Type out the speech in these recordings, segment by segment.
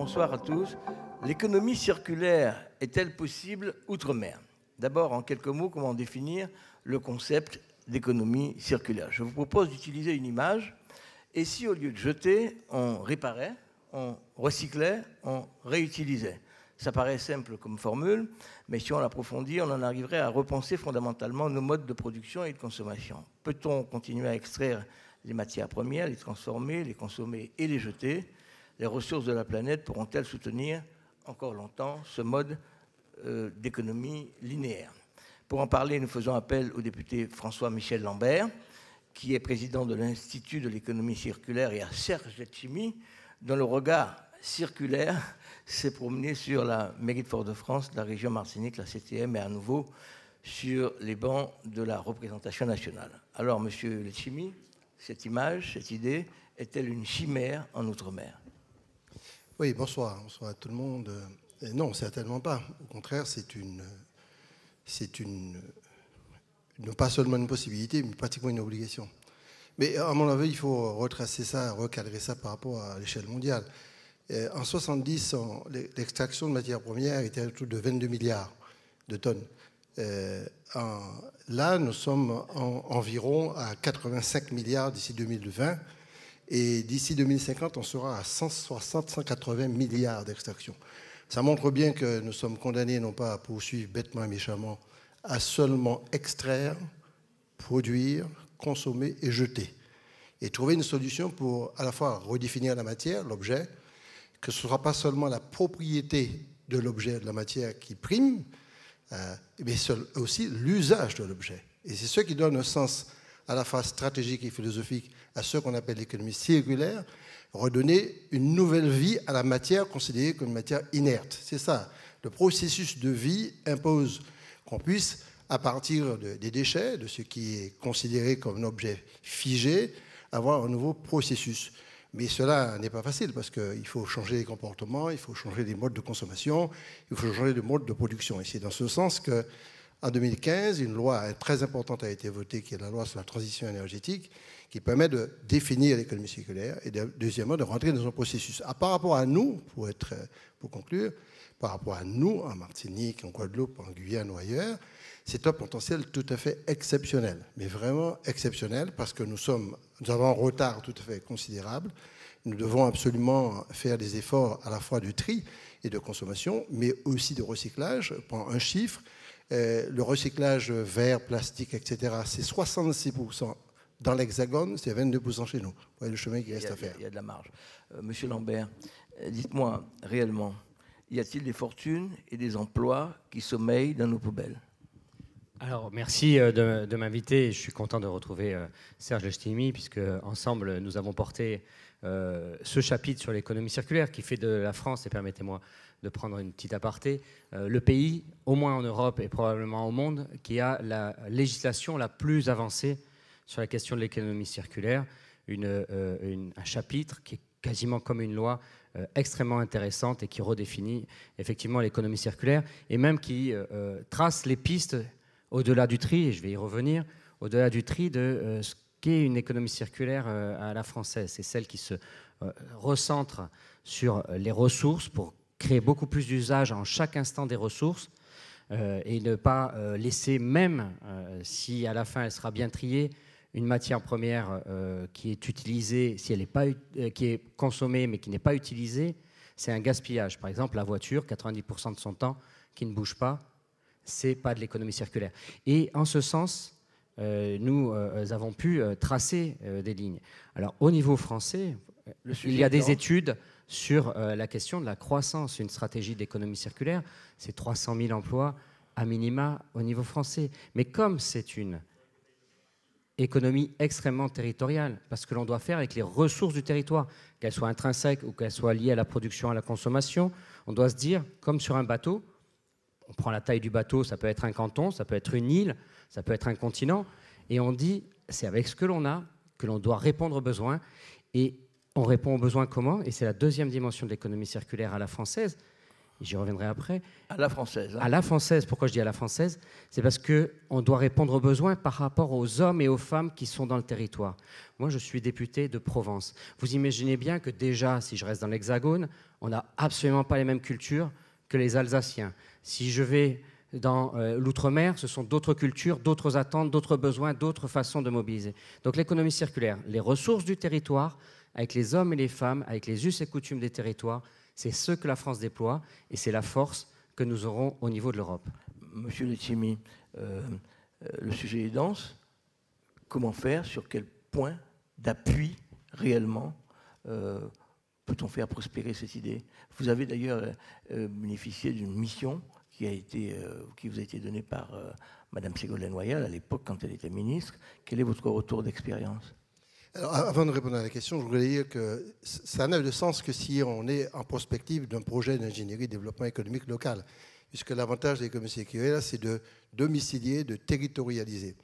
bonsoir à tous. L'économie circulaire est-elle possible outre-mer? D'abord, en quelques mots, comment définir le concept d'économie circulaire? Je vous propose d'utiliser une image. Et si au lieu de jeter, on réparait, on recyclait, on réutilisait? Ça paraît simple comme formule, mais si on l'approfondit, on en arriverait à repenser fondamentalement nos modes de production et de consommation. Peut-on continuer à extraire les matières premières, les transformer, les consommer et les jeter? Les ressources de la planète pourront-elles soutenir encore longtemps ce mode d'économie linéaire? Pour en parler, nous faisons appel au député François-Michel Lambert, qui est président de l'Institut de l'économie circulaire, et à Serge Letchimy, dont le regard circulaire s'est promené sur la mairie de Fort-de-France, la région Martinique, la CTM, et à nouveau sur les bancs de la représentation nationale. Alors, monsieur Letchimy, cette image, cette idée, est-elle une chimère en Outre-mer? Oui, bonsoir. Bonsoir à tout le monde. Non, certainement pas. Au contraire, c'est non pas seulement une possibilité, mais pratiquement une obligation. Mais à mon avis, il faut retracer ça, recadrer ça par rapport à l'échelle mondiale. En 70, l'extraction de matières premières était autour de 22 milliards de tonnes. Là, nous sommes environ à 85 milliards d'ici 2020. Et d'ici 2050, on sera à 160-180 milliards d'extraction. Ça montre bien que nous sommes condamnés non pas à poursuivre bêtement et méchamment, à seulement extraire, produire, consommer et jeter. Et trouver une solution pour à la fois redéfinir la matière, l'objet, que ce ne sera pas seulement la propriété de l'objet, de la matière qui prime, mais aussi l'usage de l'objet. Et c'est ce qui donne un sens à la fois stratégique et philosophique à ce qu'on appelle l'économie circulaire, redonner une nouvelle vie à la matière considérée comme une matière inerte. C'est ça. Le processus de vie impose qu'on puisse, à partir des déchets, de ce qui est considéré comme un objet figé, avoir un nouveau processus. Mais cela n'est pas facile parce qu'il faut changer les comportements, il faut changer les modes de consommation, il faut changer les modes de production. Et c'est dans ce sens que en 2015, une loi très importante a été votée, qui est la loi sur la transition énergétique, qui permet de définir l'économie circulaire et, deuxièmement, de rentrer dans un processus. Par rapport à nous, pour conclure, par rapport à nous, en Martinique, en Guadeloupe, en Guyane ou ailleurs, c'est un potentiel tout à fait exceptionnel, mais vraiment exceptionnel, parce que nous avons un retard tout à fait considérable. Nous devons absolument faire des efforts à la fois de tri et de consommation, mais aussi de recyclage. Je prends un chiffre. Le recyclage verre, plastique, etc., c'est 66% dans l'Hexagone, c'est 22% chez nous. Vous voyez le chemin qui reste à faire. Il y a de la marge. Monsieur Lambert, dites-moi réellement, y a-t-il des fortunes et des emplois qui sommeillent dans nos poubelles? Alors, merci de m'inviter. Je suis content de retrouver Serge Letchimy, puisque ensemble, nous avons porté ce chapitre sur l'économie circulaire qui fait de la France, et permettez-moi de prendre une petite aparté, le pays, au moins en Europe et probablement au monde, qui a la législation la plus avancée sur la question de l'économie circulaire, un chapitre qui est quasiment comme une loi extrêmement intéressante et qui redéfinit effectivement l'économie circulaire et même qui trace les pistes au-delà du tri, et je vais y revenir, au-delà du tri de ce qu'est une économie circulaire à la française. C'est celle qui se recentre sur les ressources pour créer beaucoup plus d'usage en chaque instant des ressources et ne pas laisser, même si à la fin elle sera bien triée, une matière première qui est utilisée, si elle n'est pas, qui est consommée mais qui n'est pas utilisée, c'est un gaspillage. Par exemple, la voiture, 90% de son temps qui ne bouge pas, c'est pas de l'économie circulaire. Et en ce sens, nous avons pu tracer des lignes. Alors, au niveau français, il y a des études sur la question de la croissance. Une stratégie d'économie circulaire, c'est 300 000 emplois à minima au niveau français. Mais comme c'est une économie extrêmement territoriale, parce que l'on doit faire avec les ressources du territoire, qu'elles soient intrinsèques ou qu'elles soient liées à la production, à la consommation, on doit se dire, comme sur un bateau, on prend la taille du bateau, ça peut être un canton, ça peut être une île, ça peut être un continent, et on dit, c'est avec ce que l'on a que l'on doit répondre aux besoins, et on répond aux besoins comment? Et c'est la deuxième dimension de l'économie circulaire à la française. j'y reviendrai après. À la française. À la française. Pourquoi je dis à la française? C'est parce qu'on doit répondre aux besoins par rapport aux hommes et aux femmes qui sont dans le territoire. Moi, je suis député de Provence. Vous imaginez bien que déjà, si je reste dans l'Hexagone, on n'a absolument pas les mêmes cultures que les Alsaciens. Si je vais dans l'outre-mer, ce sont d'autres cultures, d'autres attentes, d'autres besoins, d'autres façons de mobiliser. Donc l'économie circulaire, les ressources du territoire, avec les hommes et les femmes, avec les us et coutumes des territoires, c'est ce que la France déploie et c'est la force que nous aurons au niveau de l'Europe. Monsieur Letchimy, le sujet est dense. Comment faire? Sur quel point d'appui réellement peut-on faire prospérer cette idée? Vous avez d'ailleurs bénéficié d'une mission qui vous a été donnée par Mme Ségolène Royal à l'époque quand elle était ministre. Quel est votre retour d'expérience? Alors, avant de répondre à la question, je voudrais dire que ça n'a de sens que si on est en prospective d'un projet d'ingénierie de développement économique local, puisque l'avantage de l'économie circulaire, c'est de domicilier, de territorialiser.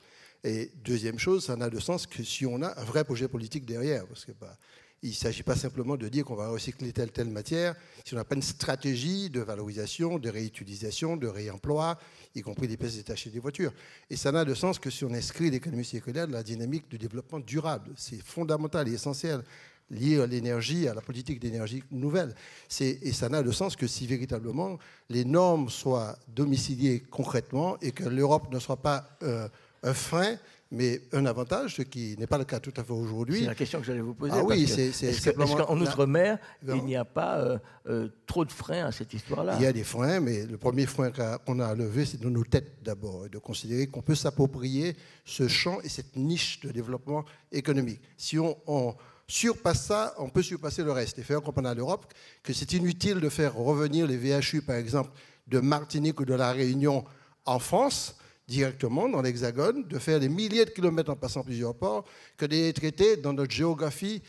Et deuxième chose, ça n'a de sens que si on a un vrai projet politique derrière, parce que il ne s'agit pas simplement de dire qu'on va recycler telle matière, si on n'a pas une stratégie de valorisation, de réutilisation, de réemploi, y compris des pièces détachées des voitures. Et ça n'a de sens que si on inscrit l'économie circulaire dans la dynamique de développement durable. C'est fondamental et essentiel, lié à l'énergie, à la politique d'énergie nouvelle. Et ça n'a de sens que si véritablement les normes soient domiciliées concrètement et que l'Europe ne soit pas un frein, mais un avantage, ce qui n'est pas le cas tout à fait aujourd'hui. C'est la question que j'allais vous poser. Ah oui, est-ce qu'en Outre-mer, il n'y a pas trop de freins à cette histoire-là? Il y a des freins, mais le premier frein qu'on a à lever, c'est de nos têtes d'abord, et de considérer qu'on peut s'approprier ce champ et cette niche de développement économique. Si on surpasse ça, on peut surpasser le reste et faire comprendre à l'Europe que c'est inutile de faire revenir les VHU, par exemple, de Martinique ou de la Réunion en France, directement dans l'Hexagone, de faire des milliers de kilomètres en passant plusieurs ports, que de les traiter dans notre géographie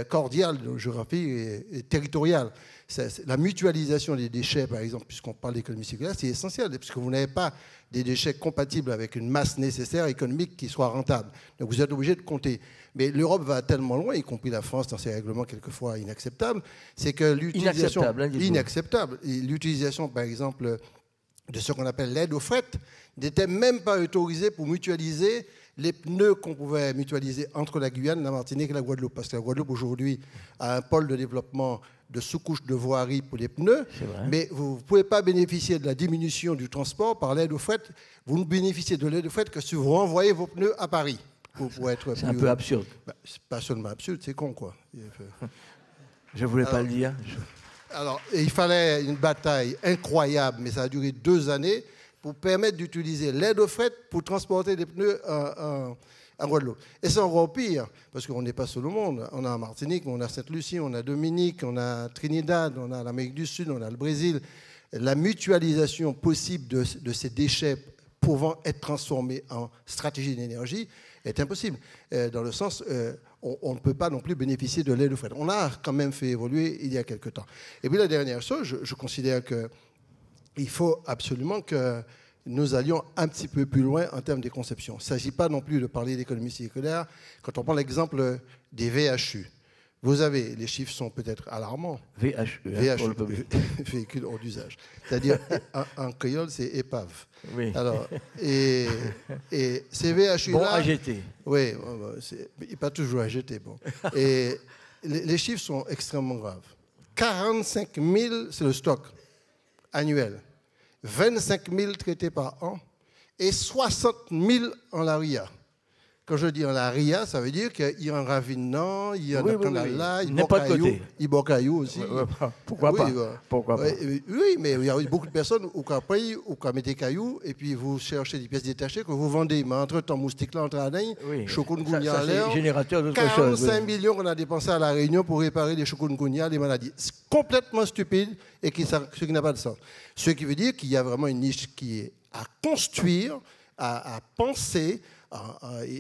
cordiale, notre géographie territoriale. La mutualisation des déchets, par exemple, puisqu'on parle d'économie circulaire, c'est essentiel, puisque vous n'avez pas des déchets compatibles avec une masse nécessaire économique qui soit rentable. Donc vous êtes obligé de compter. Mais l'Europe va tellement loin, y compris la France dans ses règlements quelquefois inacceptables, c'est que l'utilisation... Inacceptable. L'utilisation, par exemple, de ce qu'on appelle l'aide au fret, n'était même pas autorisé pour mutualiser les pneus qu'on pouvait mutualiser entre la Guyane, la Martinique et la Guadeloupe. Parce que la Guadeloupe, aujourd'hui, a un pôle de développement de sous-couches de voirie pour les pneus, mais vous ne pouvez pas bénéficier de la diminution du transport par l'aide au fret. Vous ne bénéficiez de l'aide au fret que si vous renvoyez vos pneus à Paris. C'est un peu absurde. C'est pas seulement absurde, c'est con, quoi. Je ne voulais pas le dire. Alors, il fallait une bataille incroyable, mais ça a duré 2 années, pour permettre d'utiliser l'aide au fret pour transporter des pneus en Guadeloupe. Et c'est encore pire, parce qu'on n'est pas seul au monde. On a Martinique, on a Sainte-Lucie, on a Dominique, on a Trinidad, on a l'Amérique du Sud, on a le Brésil. La mutualisation possible de ces déchets pouvant être transformés en stratégie d'énergie est impossible, dans le sens... on ne peut pas non plus bénéficier de l'aide au fret. On l'a quand même fait évoluer il y a quelque temps. Et puis la dernière chose, je considère qu'il faut absolument que nous allions un petit peu plus loin en termes de conception. Il ne s'agit pas non plus de parler d'économie circulaire. Quand on prend l'exemple des VHU, vous avez, les chiffres sont peut-être alarmants. VHU, pour le véhicule hors d'usage. C'est-à-dire, en créole, c'est épave. Oui. Alors, et ces VHU-là... Bon AGT. Oui, pas toujours AGT. Bon. Et les chiffres sont extrêmement graves. 45 000, c'est le stock annuel. 25 000 traités par an et 60 000 en la RIA. Quand je dis en la RIA, ça veut dire qu'il y a un ravinement, il y a un canal, il boit caillou aussi. Pourquoi pas? Pourquoi pas? Oui, mais il y a beaucoup de personnes qui payent ou qui mettent des cailloux et puis vous cherchez des pièces détachées que vous vendez. Mais entre-temps, moustique là, entre l'année, chikungunya en l'air. Générateur d'autre 45 millions qu'on a dépensé à La Réunion pour réparer les chikungunya, les maladies. C'est complètement stupide et ce qui n'a pas de sens. Ce qui veut dire qu'il y a vraiment une niche qui est à construire, à penser,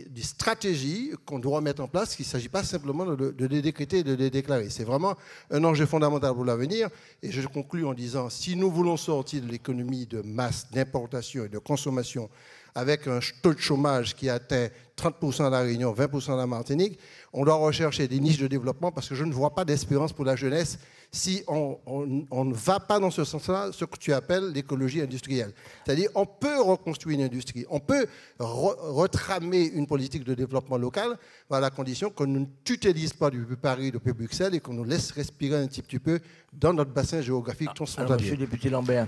des stratégies qu'on doit mettre en place, qu'il ne s'agit pas simplement de les décréter et de les déclarer. C'est vraiment un enjeu fondamental pour l'avenir. Et je conclue en disant, si nous voulons sortir de l'économie de masse, d'importation et de consommation, avec un taux de chômage qui atteint 30% à La Réunion, 20% à la Martinique. On doit rechercher des niches de développement parce que je ne vois pas d'espérance pour la jeunesse si on ne va pas dans ce sens-là, ce que tu appelles l'écologie industrielle. C'est-à-dire on peut reconstruire une industrie, on peut retramer une politique de développement local à la condition qu'on ne tutélise pas depuis Paris, depuis Bruxelles et qu'on nous laisse respirer un petit peu dans notre bassin géographique transfrontalier. Alors, monsieur le député Lambert,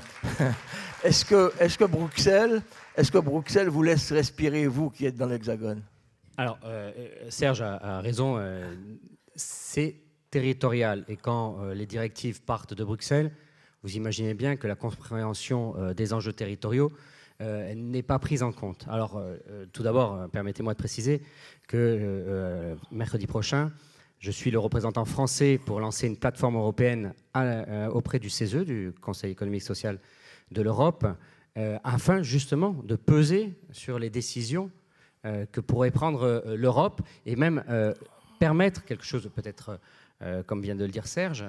est-ce que Bruxelles vous laisse respirer, vous qui êtes dans l'Hexagone? Alors, Serge a raison, c'est territorial. Et quand les directives partent de Bruxelles, vous imaginez bien que la compréhension des enjeux territoriaux n'est pas prise en compte. Alors, tout d'abord, permettez-moi de préciser que mercredi prochain, je suis le représentant français pour lancer une plateforme européenne auprès du CESE, du Conseil économique et social de l'Europe, afin justement de peser sur les décisions que pourrait prendre l'Europe et même permettre quelque chose de peut-être, comme vient de le dire Serge,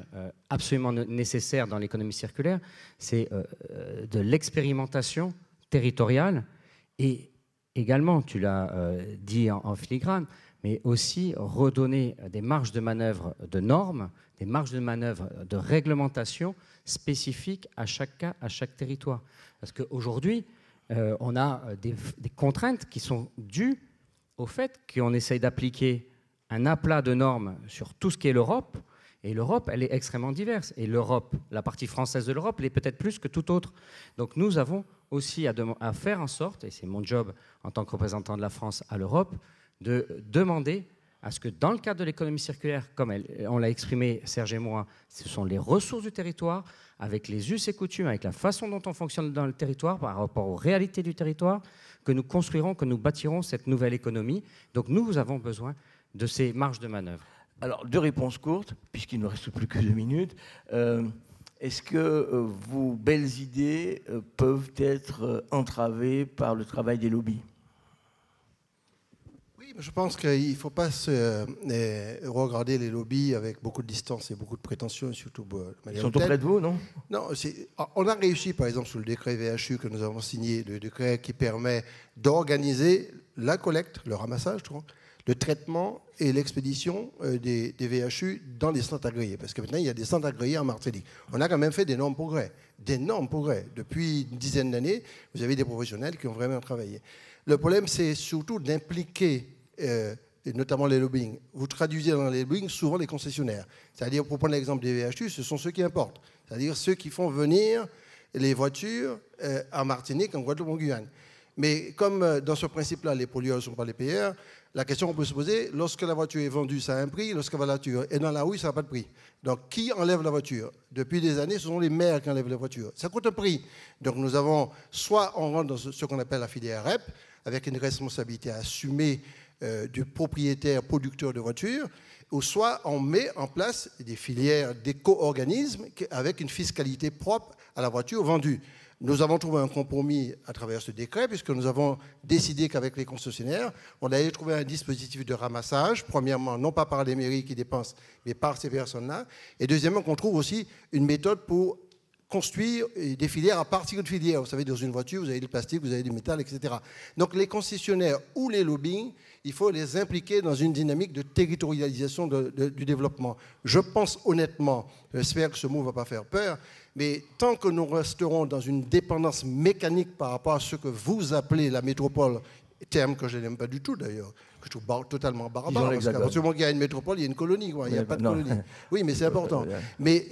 absolument nécessaire dans l'économie circulaire, c'est de l'expérimentation territoriale et également, tu l'as dit en filigrane, mais aussi redonner des marges de manœuvre de normes, des marges de manœuvre de réglementation spécifiques à chaque cas, à chaque territoire. Parce qu'aujourd'hui, on a des contraintes qui sont dues au fait qu'on essaye d'appliquer un aplat de normes sur tout ce qui est l'Europe, et l'Europe, elle est extrêmement diverse. Et l'Europe, la partie française de l'Europe, l'est peut-être plus que tout autre. Donc nous avons aussi à faire en sorte, et c'est mon job en tant que représentant de la France à l'Europe, de demander à ce que dans le cadre de l'économie circulaire, comme on l'a exprimé Serge et moi, ce sont les ressources du territoire, avec les us et coutumes, avec la façon dont on fonctionne dans le territoire, par rapport aux réalités du territoire, que nous construirons, que nous bâtirons cette nouvelle économie. Donc nous avons besoin de ces marges de manœuvre. Alors, deux réponses courtes, puisqu'il ne reste plus que 2 minutes. Est-ce que vos belles idées peuvent être entravées par le travail des lobbies? Oui, mais je pense qu'il ne faut pas regarder les lobbies avec beaucoup de distance et beaucoup de prétention, surtout de manière. Ils sont auprès de vous, non? Non, on a réussi, par exemple, sur le décret VHU que nous avons signé, le décret qui permet d'organiser la collecte, le ramassage, le traitement et l'expédition des VHU dans les centres agréés. Parce que maintenant, il y a des centres agréés en Martinique. On a quand même fait d'énormes progrès. D'énormes progrès. Depuis une dizaine d'années, vous avez des professionnels qui ont vraiment travaillé. Le problème, c'est surtout d'impliquer, et notamment les lobbying. Vous traduisez dans les lobbying souvent les concessionnaires. C'est-à-dire, pour prendre l'exemple des VHU, ce sont ceux qui importent. C'est-à-dire ceux qui font venir les voitures en Martinique, en Guadeloupe, en Guyane. Mais comme dans ce principe-là, les pollueurs ne sont pas les payeurs, la question qu'on peut se poser, lorsque la voiture est vendue, ça a un prix, lorsque la voiture est dans la rue, ça n'a pas de prix. Donc, qui enlève la voiture? Depuis des années, ce sont les maires qui enlèvent la voiture. Ça coûte un prix. Donc, nous avons, soit on rentre dans ce qu'on appelle la filière REP, avec une responsabilité assumée du propriétaire producteur de voitures, ou soit on met en place des filières d'éco-organismes avec une fiscalité propre à la voiture vendue. Nous avons trouvé un compromis à travers ce décret, puisque nous avons décidé qu'avec les concessionnaires, on allait trouver un dispositif de ramassage, premièrement, non pas par les mairies qui dépensent, mais par ces personnes-là, et deuxièmement, qu'on trouve aussi une méthode pour construire des filières à partir de filières. Vous savez, dans une voiture, vous avez du plastique, vous avez du métal, etc. Donc les concessionnaires ou les lobbying, il faut les impliquer dans une dynamique de territorialisation du développement. Je pense honnêtement, j'espère que ce mot ne va pas faire peur, mais tant que nous resterons dans une dépendance mécanique par rapport à ce que vous appelez la métropole, terme que je n'aime pas du tout d'ailleurs, que je trouve totalement barbare, parce qu'à partir du moment qu'il y a une métropole, il y a une colonie, quoi. Il n'y a pas de colonie. Oui, mais c'est important. Mais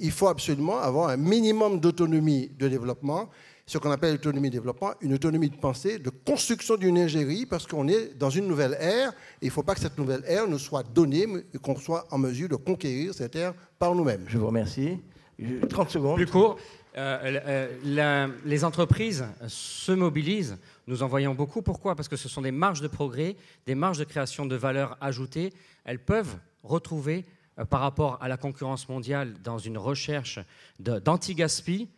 il faut absolument avoir un minimum d'autonomie de développement, ce qu'on appelle l'autonomie de développement, une autonomie de pensée, de construction d'une ingénierie, parce qu'on est dans une nouvelle ère, et il ne faut pas que cette nouvelle ère nous soit donnée, et qu'on soit en mesure de conquérir cette ère par nous-mêmes. Je vous remercie. 30 secondes. Plus court. Les entreprises se mobilisent. Nous en voyons beaucoup. Pourquoi? Parce que ce sont des marges de progrès, des marges de création de valeur ajoutée. Elles peuvent retrouver, par rapport à la concurrence mondiale, dans une recherche d'anti-gaspi,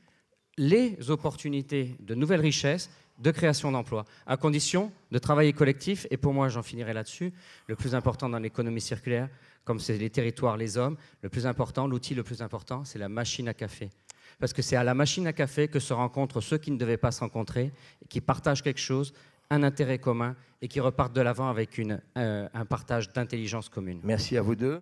les opportunités de nouvelles richesses, de création d'emplois, à condition de travailler collectif. Et pour moi, j'en finirai là-dessus, le plus important dans l'économie circulaire, comme c'est les territoires, les hommes, le plus important, l'outil le plus important, c'est la machine à café. Parce que c'est à la machine à café que se rencontrent ceux qui ne devaient pas se rencontrer, qui partagent quelque chose, un intérêt commun et qui repartent de l'avant avec un partage d'intelligence commune. Merci à vous deux.